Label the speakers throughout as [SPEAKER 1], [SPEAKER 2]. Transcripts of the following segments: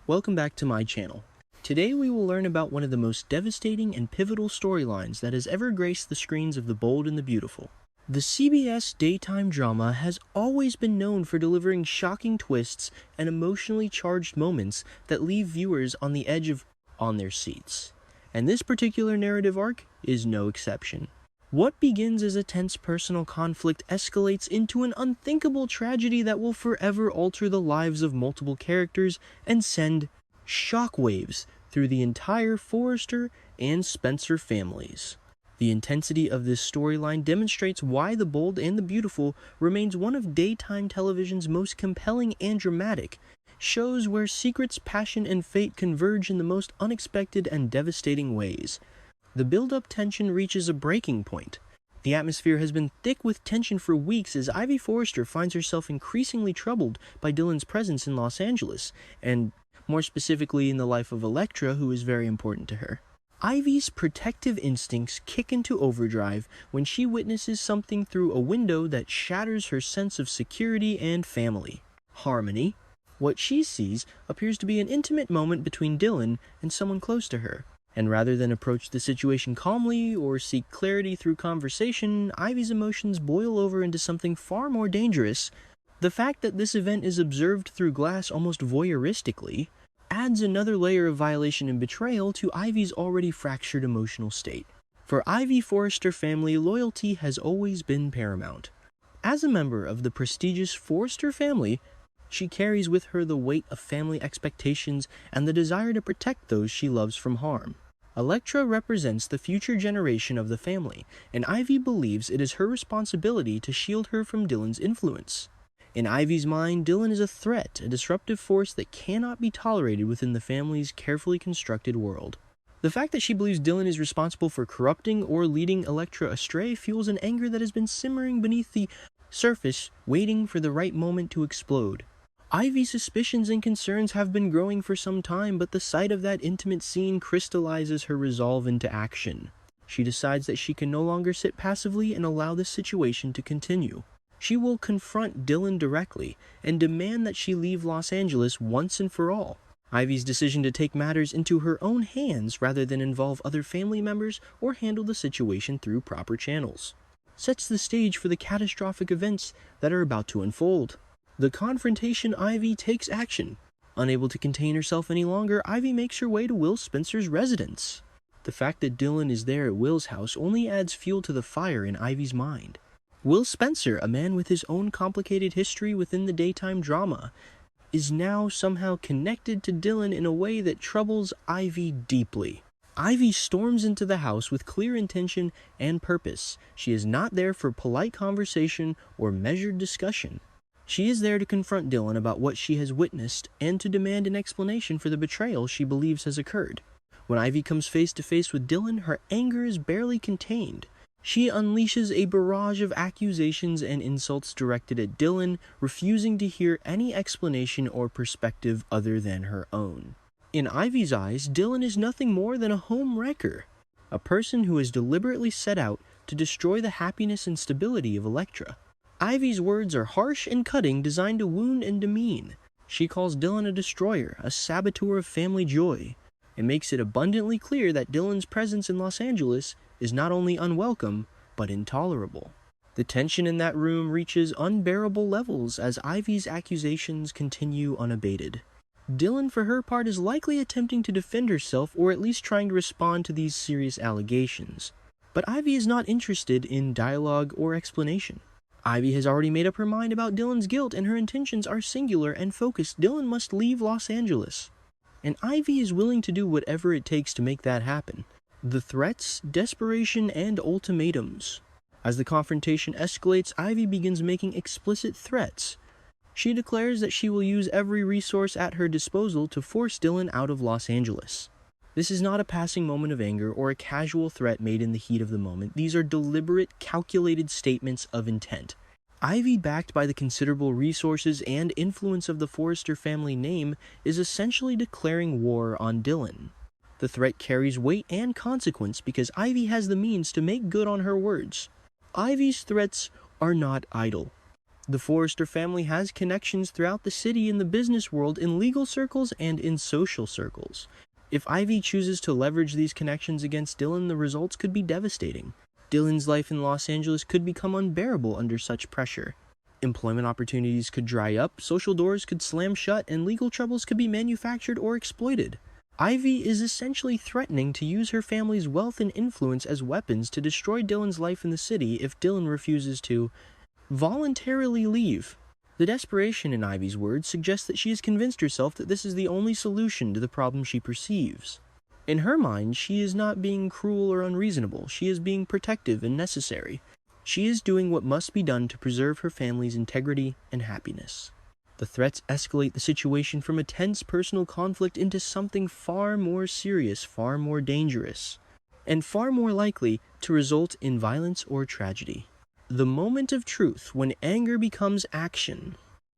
[SPEAKER 1] welcome back to my channel. Today we will learn about one of the most devastating and pivotal storylines that has ever graced the screens of The Bold and the Beautiful. The CBS daytime drama has always been known for delivering shocking twists and emotionally charged moments that leave viewers on the edge of their seats. And this particular narrative arc is no exception. What begins as a tense personal conflict escalates into an unthinkable tragedy that will forever alter the lives of multiple characters and send shockwaves through the entire Forrester and Spencer families. The intensity of this storyline demonstrates why The Bold and the Beautiful remains one of daytime television's most compelling and dramatic shows where secrets, passion, and fate converge in the most unexpected and devastating ways. The build-up tension reaches a breaking point. The atmosphere has been thick with tension for weeks as Ivy Forrester finds herself increasingly troubled by Dylan's presence in Los Angeles, and more specifically in the life of Elektra, who is very important to her. Ivy's protective instincts kick into overdrive when she witnesses something through a window that shatters her sense of security and family. Harmony. What she sees appears to be an intimate moment between Dylan and someone close to her. And rather than approach the situation calmly or seek clarity through conversation, Ivy's emotions boil over into something far more dangerous. The fact that this event is observed through glass almost voyeuristically adds another layer of violation and betrayal to Ivy's already fractured emotional state. For Ivy Forrester family, loyalty has always been paramount. As a member of the prestigious Forrester family, she carries with her the weight of family expectations and the desire to protect those she loves from harm. Elektra represents the future generation of the family, and Ivy believes it is her responsibility to shield her from Dylan's influence. In Ivy's mind, Dylan is a threat, a disruptive force that cannot be tolerated within the family's carefully constructed world. The fact that she believes Dylan is responsible for corrupting or leading Elektra astray fuels an anger that has been simmering beneath the surface, waiting for the right moment to explode. Ivy's suspicions and concerns have been growing for some time, but the sight of that intimate scene crystallizes her resolve into action. She decides that she can no longer sit passively and allow this situation to continue. She will confront Dylan directly and demand that she leave Los Angeles once and for all. Ivy's decision to take matters into her own hands rather than involve other family members or handle the situation through proper channels sets the stage for the catastrophic events that are about to unfold. The confrontation. Ivy takes action. Unable to contain herself any longer, Ivy makes her way to Will Spencer's residence. The fact that Dylan is there at Will's house only adds fuel to the fire in Ivy's mind. Will Spencer, a man with his own complicated history within the daytime drama, is now somehow connected to Dylan in a way that troubles Ivy deeply. Ivy storms into the house with clear intention and purpose. She is not there for polite conversation or measured discussion. She is there to confront Dylan about what she has witnessed and to demand an explanation for the betrayal she believes has occurred. When Ivy comes face to face with Dylan, her anger is barely contained. She unleashes a barrage of accusations and insults directed at Dylan, refusing to hear any explanation or perspective other than her own. In Ivy's eyes, Dylan is nothing more than a home wrecker, a person who has deliberately set out to destroy the happiness and stability of Elektra. Ivy's words are harsh and cutting, designed to wound and demean. She calls Dylan a destroyer, a saboteur of family joy, and makes it abundantly clear that Dylan's presence in Los Angeles is not only unwelcome, but intolerable. The tension in that room reaches unbearable levels as Ivy's accusations continue unabated. Dylan, for her part, is likely attempting to defend herself or at least trying to respond to these serious allegations. But Ivy is not interested in dialogue or explanation. Ivy has already made up her mind about Dylan's guilt, and her intentions are singular and focused. Dylan must leave Los Angeles. And Ivy is willing to do whatever it takes to make that happen. The threats, desperation, and ultimatums. As the confrontation escalates, Ivy begins making explicit threats. She declares that she will use every resource at her disposal to force Dylan out of Los Angeles. This is not a passing moment of anger or a casual threat made in the heat of the moment. These are deliberate, calculated statements of intent. Ivy, backed by the considerable resources and influence of the Forrester family name, is essentially declaring war on Dylan. The threat carries weight and consequence because Ivy has the means to make good on her words. Ivy's threats are not idle. The Forrester family has connections throughout the city, in the business world, in legal circles, and in social circles. If Ivy chooses to leverage these connections against Dylan, the results could be devastating. Dylan's life in Los Angeles could become unbearable under such pressure. Employment opportunities could dry up, social doors could slam shut, and legal troubles could be manufactured or exploited. Ivy is essentially threatening to use her family's wealth and influence as weapons to destroy Dylan's life in the city if Dylan refuses to voluntarily leave. The desperation in Ivy's words suggests that she has convinced herself that this is the only solution to the problem she perceives. In her mind, she is not being cruel or unreasonable. She is being protective and necessary. She is doing what must be done to preserve her family's integrity and happiness. The threats escalate the situation from a tense personal conflict into something far more serious, far more dangerous, and far more likely to result in violence or tragedy. The moment of truth, when anger becomes action.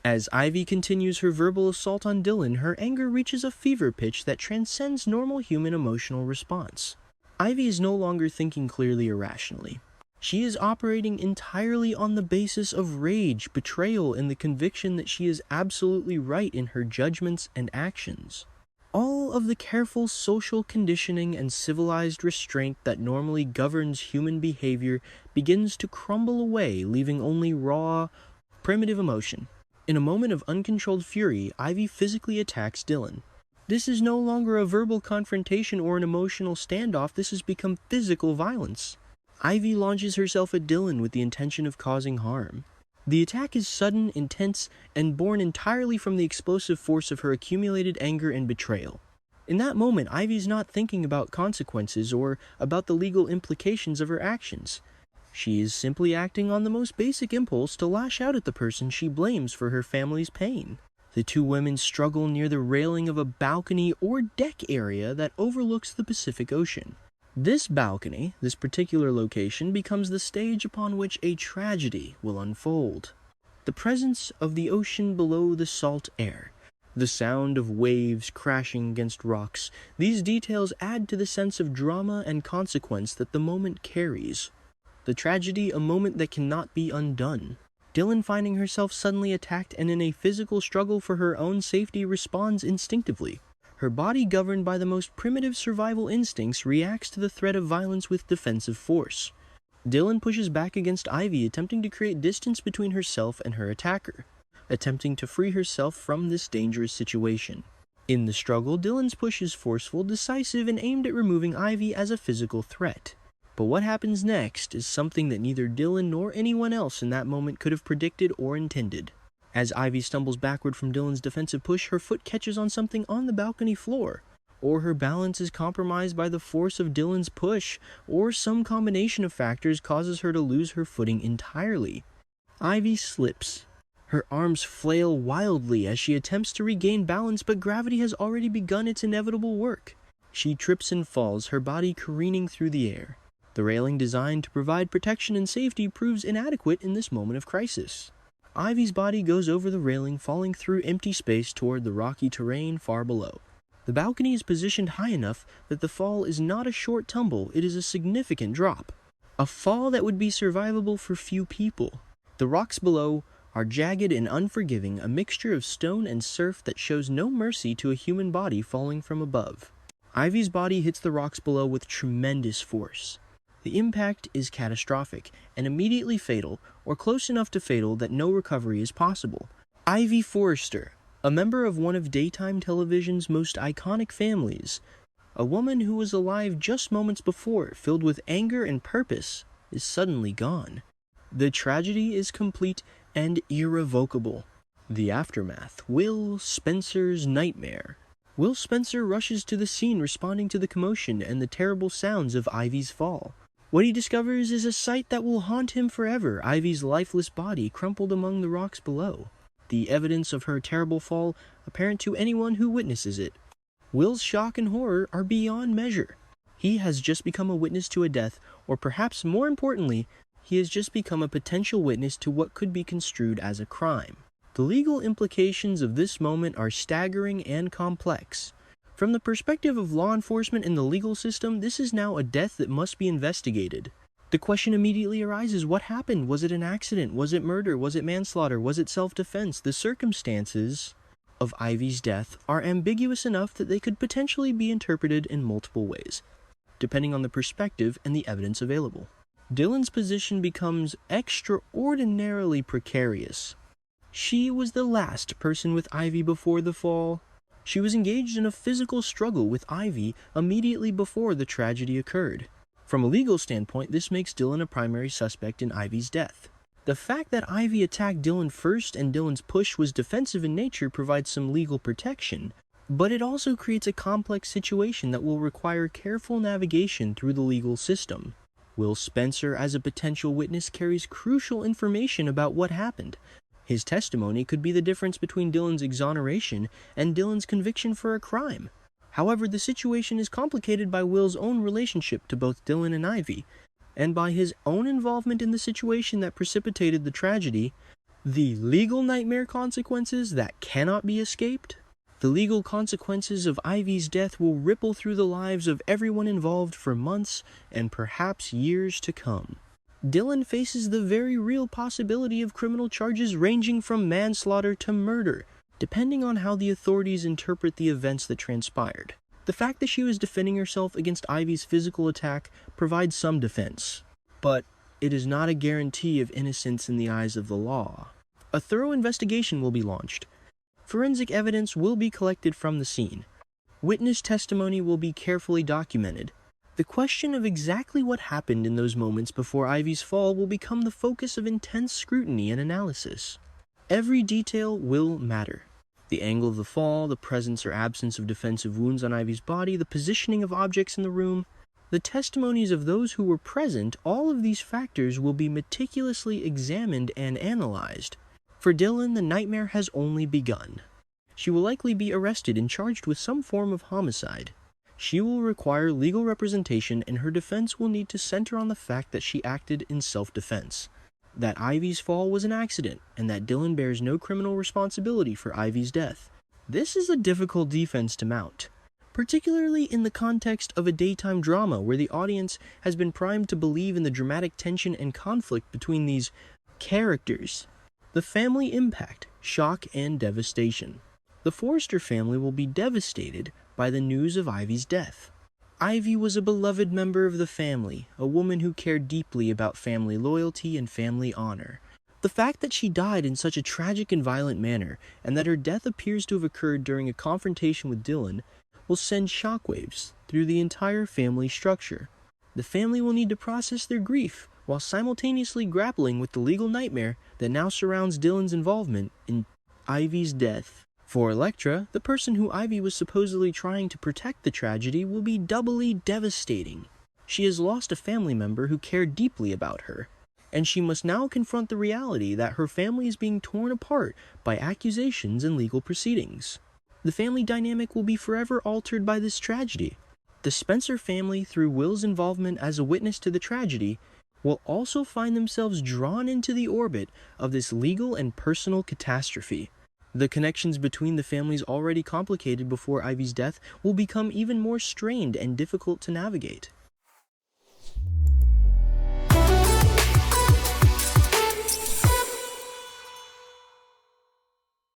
[SPEAKER 1] As Ivy continues her verbal assault on Dylan, her anger reaches a fever pitch that transcends normal human emotional response. Ivy is no longer thinking clearly or rationally. She is operating entirely on the basis of rage, betrayal, and the conviction that she is absolutely right in her judgments and actions. All of the careful social conditioning and civilized restraint that normally governs human behavior begins to crumble away, leaving only raw, primitive emotion. In a moment of uncontrolled fury, Ivy physically attacks Dylan. This is no longer a verbal confrontation or an emotional standoff. This has become physical violence. Ivy launches herself at Dylan with the intention of causing harm. The attack is sudden, intense, and born entirely from the explosive force of her accumulated anger and betrayal. In that moment, Ivy's not thinking about consequences or about the legal implications of her actions. She is simply acting on the most basic impulse to lash out at the person she blames for her family's pain. The two women struggle near the railing of a balcony or deck area that overlooks the Pacific Ocean. This balcony, this particular location, becomes the stage upon which a tragedy will unfold. The presence of the ocean below the salt air, the sound of waves crashing against rocks, these details add to the sense of drama and consequence that the moment carries. The tragedy, a moment that cannot be undone. Dylan, finding herself suddenly attacked and in a physical struggle for her own safety, responds instinctively. Her body, governed by the most primitive survival instincts, reacts to the threat of violence with defensive force. Dylan pushes back against Ivy, attempting to create distance between herself and her attacker, attempting to free herself from this dangerous situation. In the struggle, Dylan's push is forceful, decisive, and aimed at removing Ivy as a physical threat. But what happens next is something that neither Dylan nor anyone else in that moment could have predicted or intended. As Ivy stumbles backward from Dylan's defensive push, her foot catches on something on the balcony floor, or her balance is compromised by the force of Dylan's push, or some combination of factors causes her to lose her footing entirely. Ivy slips. Her arms flail wildly as she attempts to regain balance, but gravity has already begun its inevitable work. She trips and falls, her body careening through the air. The railing designed to provide protection and safety proves inadequate in this moment of crisis. Ivy's body goes over the railing, falling through empty space toward the rocky terrain far below. The balcony is positioned high enough that the fall is not a short tumble, it is a significant drop. A fall that would be survivable for few people. The rocks below are jagged and unforgiving, a mixture of stone and surf that shows no mercy to a human body falling from above. Ivy's body hits the rocks below with tremendous force. The impact is catastrophic and immediately fatal, or close enough to fatal that no recovery is possible. Ivy Forrester, a member of one of daytime television's most iconic families, a woman who was alive just moments before, filled with anger and purpose, is suddenly gone. The tragedy is complete and irrevocable. The aftermath. Will Spencer's nightmare. Will Spencer rushes to the scene, responding to the commotion and the terrible sounds of Ivy's fall. What he discovers is a sight that will haunt him forever, Ivy's lifeless body crumpled among the rocks below. The evidence of her terrible fall apparent to anyone who witnesses it. Will's shock and horror are beyond measure. He has just become a witness to a death, or perhaps more importantly, he has just become a potential witness to what could be construed as a crime. The legal implications of this moment are staggering and complex. From the perspective of law enforcement and the legal system, this is now a death that must be investigated. The question immediately arises, what happened? Was it an accident? Was it murder? Was it manslaughter? Was it self-defense? The circumstances of Ivy's death are ambiguous enough that they could potentially be interpreted in multiple ways, depending on the perspective and the evidence available. Dylan's position becomes extraordinarily precarious. She was the last person with Ivy before the fall. She was engaged in a physical struggle with Ivy immediately before the tragedy occurred. From a legal standpoint, this makes Dylan a primary suspect in Ivy's death. The fact that Ivy attacked Dylan first and Dylan's push was defensive in nature provides some legal protection, but it also creates a complex situation that will require careful navigation through the legal system. Will Spencer, as a potential witness, carries crucial information about what happened. His testimony could be the difference between Dylan's exoneration and Dylan's conviction for a crime. However, the situation is complicated by Will's own relationship to both Dylan and Ivy, and by his own involvement in the situation that precipitated the tragedy, the legal nightmare consequences that cannot be escaped. The legal consequences of Ivy's death will ripple through the lives of everyone involved for months and perhaps years to come. Dylan faces the very real possibility of criminal charges ranging from manslaughter to murder, depending on how the authorities interpret the events that transpired. The fact that she was defending herself against Ivy's physical attack provides some defense, but it is not a guarantee of innocence in the eyes of the law. A thorough investigation will be launched. Forensic evidence will be collected from the scene. Witness testimony will be carefully documented. The question of exactly what happened in those moments before Ivy's fall will become the focus of intense scrutiny and analysis. Every detail will matter. The angle of the fall, the presence or absence of defensive wounds on Ivy's body, the positioning of objects in the room, the testimonies of those who were present, all of these factors will be meticulously examined and analyzed. For Dylan, the nightmare has only begun. She will likely be arrested and charged with some form of homicide. She will require legal representation, and her defense will need to center on the fact that she acted in self-defense, that Ivy's fall was an accident, and that Dylan bears no criminal responsibility for Ivy's death. This is a difficult defense to mount, particularly in the context of a daytime drama where the audience has been primed to believe in the dramatic tension and conflict between these characters. The family impact, shock, and devastation. The Forrester family will be devastated by the news of Ivy's death. Ivy was a beloved member of the family, a woman who cared deeply about family loyalty and family honor. The fact that she died in such a tragic and violent manner, and that her death appears to have occurred during a confrontation with Dylan, will send shockwaves through the entire family structure. The family will need to process their grief, while simultaneously grappling with the legal nightmare that now surrounds Dylan's involvement in Ivy's death. For Elektra, the person who Ivy was supposedly trying to protect the tragedy, will be doubly devastating. She has lost a family member who cared deeply about her, and she must now confront the reality that her family is being torn apart by accusations and legal proceedings. The family dynamic will be forever altered by this tragedy. The Spencer family, through Will's involvement as a witness to the tragedy, will also find themselves drawn into the orbit of this legal and personal catastrophe. The connections between the families, already complicated before Ivy's death, will become even more strained and difficult to navigate.